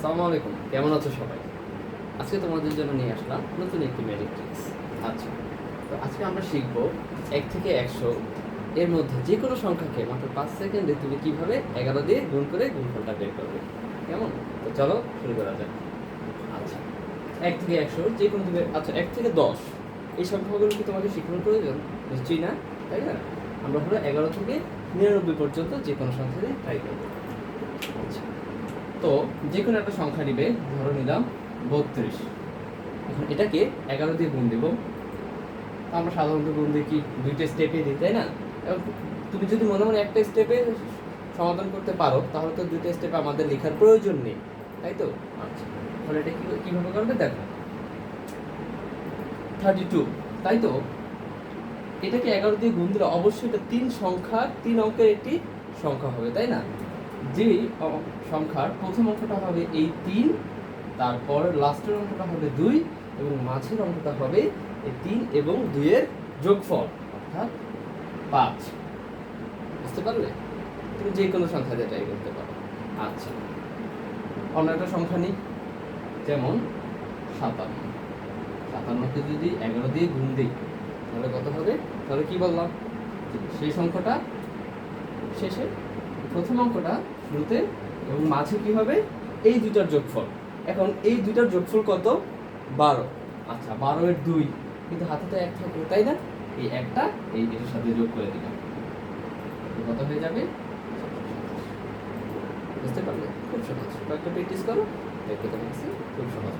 আসসালামু আলাইকুম, কেমন আছো সবাই? আজকে তোমাদের জন্য নিয়ে আসলাম নতুন একটি ম্যাজিক ট্রিক্স। আচ্ছা, তো আজকে আমরা শিখব 1 থেকে 100 এর মধ্যে যে কোনো সংখ্যাকে মাত্র 5 সেকেন্ডে তুমি কিভাবে 11 দিয়ে গুণ করে গুণফলটা বের করবে। কেমন? তো চলো শুরু করা যাক। আচ্ছা, 1 থেকে 100 যে কোনো তুমি, আচ্ছা 1 থেকে 10 এই সংখ্যাগুলো কি তোমাকে শেখানোর প্রয়োজন? নিশ্চয়ই না, তাই না? আমরা হলো 11 থেকে 99 পর্যন্ত যে কোনো সংখ্যা দিয়ে ট্রাই করবো। আচ্ছা, তো যে কোনো একটা সংখ্যা নিবে, ধরো নিলাম 32। এখন এটাকে 11 দিয়ে গুণ দেবো। আমরা সাধারণত গুণ দিই কি দুইটা স্টেপে দিই, তাই না? এবং তুমি যদি মনে মনে একটা স্টেপে সমাধান করতে পারো তাহলে তো দুইটা স্টেপে আমাদের লেখার প্রয়োজন নেই, তাই তো? আচ্ছা, তাহলে এটা কীভাবে করবে দেখো। 32, তাই তো? এটাকে 11 দিয়ে গুণ দিলে অবশ্যই এটা 3 অঙ্কের একটি সংখ্যা হবে, তাই না? যে সংখ্যার প্রথম অঙ্কটা হবে এই 3, তারপর লাস্টের অঙ্কটা হবে 2 এবং মাঝের অঙ্কটা হবে এই 3 এবং 2 এর যোগফল অর্থাৎ 5। বুঝতে পারলে? তুমি যে কোনো সংখ্যা দিয়ে ট্রাই করতে পারো। আচ্ছা, অন্য একটা সংখ্যা নিই, যেমন 57। 57কে যদি 11 দিয়ে গুণ দিই তাহলে কত হবে? তাহলে কি বললাম, সেই সংখ্যাটা শেষে, প্রথম অঙ্কটা শুরুতে এবং মাঝে কি হবে? এই দুইটার যোগফল। এখন এই দুইটার যোগফল কত? 12। আচ্ছা, 12 এর 2, কিন্তু হাতে তো 1 থাকবে, তাই না? এই একটা এটার সাথে যোগ করে দিলাম, কত হয়ে যাবে? বুঝতে পারলে? খুব সহজ, কয়েকটা প্র্যাকটিস করো, দেখতে তো খুব সহজ।